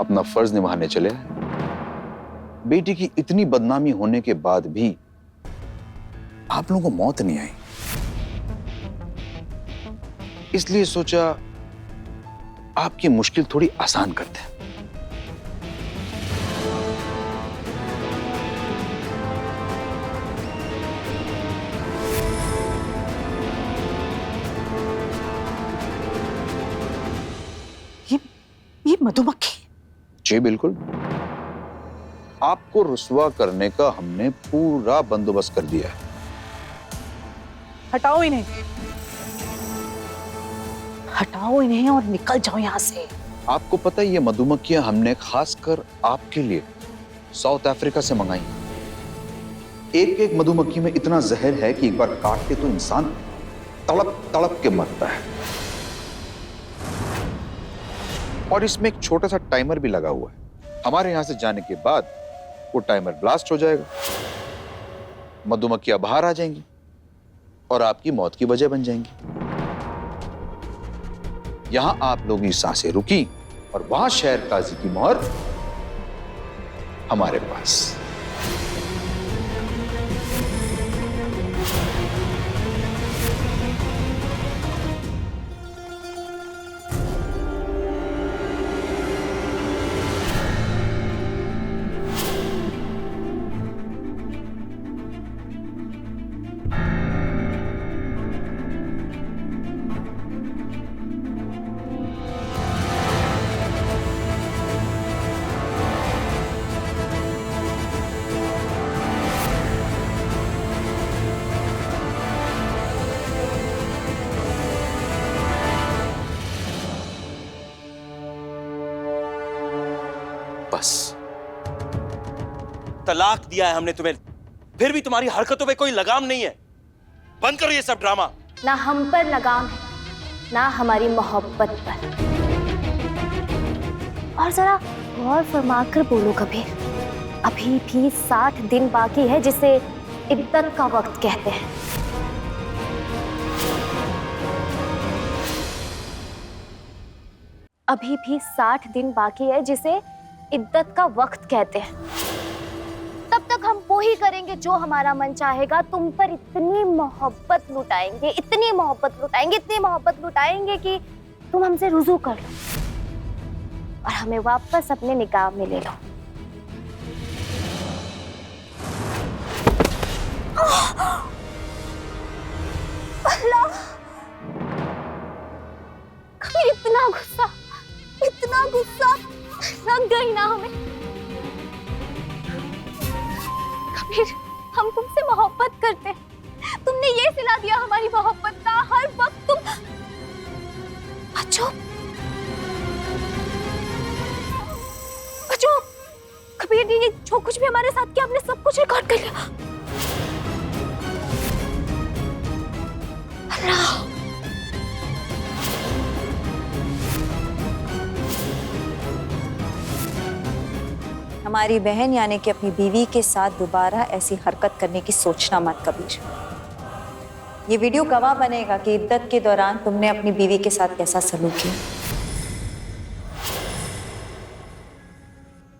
अपना फर्ज निभाने चले आए। बेटी की इतनी बदनामी होने के बाद भी आप लोगों को मौत नहीं आई, इसलिए सोचा आपकी मुश्किल थोड़ी आसान करते हैं। ये मधुमक्खी? जी बिल्कुल, आपको रुस्वा करने का हमने पूरा बंदोबस्त कर दिया है। हटाओ इन्हें, हटाओ इन्हें और निकल जाओ यहाँ से। आपको पता है ये मधुमक्खियां हमने खासकर आपके लिए साउथ अफ्रीका से मंगाई। एक एक मधुमक्खी में इतना जहर है कि एक बार काटते तो इंसान तड़प तड़प के मरता है। और इसमें एक छोटा सा टाइमर भी लगा हुआ है। हमारे यहां से जाने के बाद वो टाइमर ब्लास्ट हो जाएगा, मधुमक्खियां बाहर आ जाएंगी और आपकी मौत की वजह बन जाएंगी। यहां आप लोगों की सांसें रुकी और वहां शहर काजी की मोहर हमारे पास। बस तलाक दिया है हमने तुम्हें, फिर भी तुम्हारी हरकतों पे कोई लगाम नहीं है। बंद करो ये सब ड्रामा। ना हम पर लगाम है, ना हमारी मोहब्बत पर। और जरा गौर फरमा कर बोलो कबीर, अभी भी 60 दिन बाकी है जिसे इद्दत का वक्त कहते हैं। अभी भी 60 दिन बाकी है जिसे इद्दत का वक्त कहते हैं। तब तक हम वो ही करेंगे जो हमारा मन चाहेगा। तुम पर इतनी मोहब्बत लुटाएंगे, इतनी मोहब्बत लुटाएंगे, इतनी मोहब्बत लुटाएंगे कि तुम हमसे रुजू कर लो और हमें वापस अपने निकाह में ले लो। अल्लाह, कभी इतना गुस्सा लग गई ना हमें। कबीर, हम तुमसे मोहब्बत करते हैं। तुमने ये सिला दिया हमारी मोहब्बत का। हर वक्त तुम अजूब कबीर, ये जो कुछ भी हमारे साथ किया हमने सब कुछ रिकॉर्ड कर लिया। अल्लाह, हमारी बहन यानी कि अपनी बीवी के साथ दोबारा ऐसी हरकत करने की सोचना मत कबीर। ये वीडियो गवाह बनेगा कि इद्दत के दौरान तुमने अपनी बीवी के साथ कैसा सलूक किया।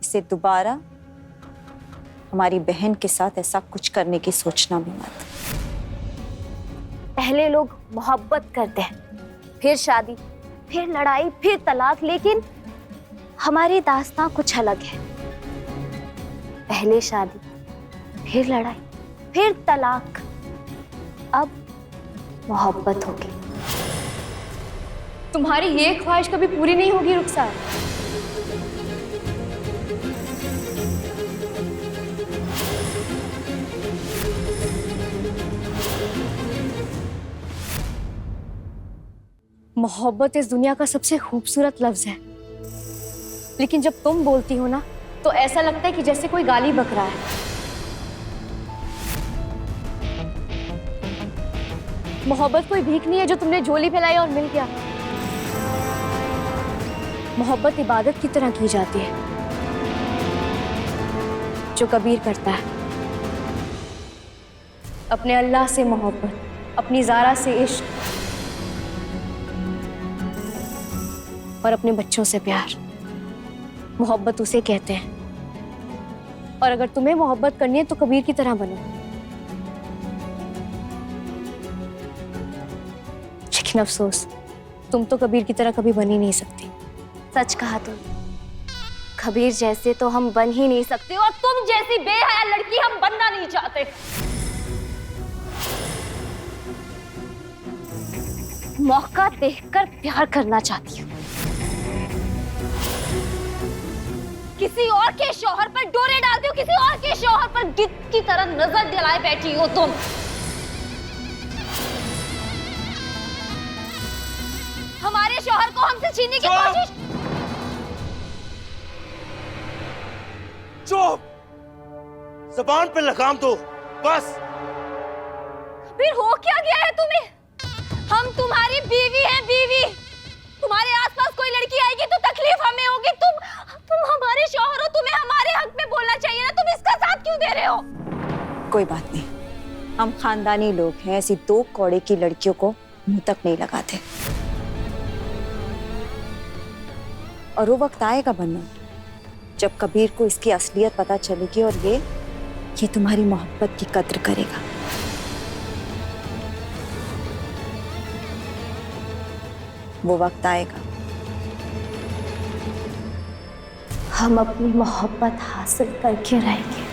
इससे दोबारा हमारी बहन के साथ ऐसा कुछ करने की सोचना भी मत। पहले लोग मोहब्बत करते हैं, फिर शादी, फिर लड़ाई, फिर तलाक, लेकिन हमारी दास्तां कुछ अलग है। पहले शादी, फिर लड़ाई, फिर तलाक, अब मोहब्बत होगी। तुम्हारी ये ख्वाहिश कभी पूरी नहीं होगी रुखसार। मोहब्बत इस दुनिया का सबसे खूबसूरत लफ्ज है, लेकिन जब तुम बोलती हो ना तो ऐसा लगता है कि जैसे कोई गाली बक रहा है। मोहब्बत कोई भीख नहीं है जो तुमने झोली फैलाई और मिल गया। मोहब्बत इबादत की तरह की जाती है जो कबीर करता है। अपने अल्लाह से मोहब्बत, अपनी ज़ारा से इश्क और अपने बच्चों से प्यार, मोहब्बत उसे कहते हैं। और अगर तुम्हें मोहब्बत करनी है तो कबीर की तरह बनो। लेकिन अफसोस, तुम तो कबीर की तरह कभी बन ही नहीं सकती। सच कहा तुम, कबीर जैसे तो हम बन ही नहीं सकते, और तुम जैसी बेहया लड़की हम बनना नहीं चाहते। मौका देखकर प्यार करना चाहती हूँ। किसी और के शौहर पर डोरे डालती हो, किसी और के शौहर पर गिद्ध की तरह नजर दिलाए बैठी हो तुम। हमारे शौहर को हमसे छीनने की कोशिश। चुप! ज़बान पे लगाम दो, बस। फिर हो क्या गया है तुम्हें? हम तुम्हारी बीवी हैं, बीवी। तुम्हारे आसपास कोई लड़की आएगी तो तकलीफ हमें होगी। तुम हमारे शौहर हो, तुम्हें हमारे हक में बोलना चाहिए ना। तुम इसका साथ क्यों दे रहे हो? कोई बात नहीं, हम खानदानी लोग हैं, ऐसी दो कौड़े की लड़कियों को मुंह तक नहीं लगाते। और वो वक्त आएगा बन्नू जब कबीर को इसकी असलियत पता चलेगी और ये तुम्हारी मोहब्बत की कद्र करेगा। वो वक्त आएगा। हम अपनी मोहब्बत हासिल करके रहेंगे।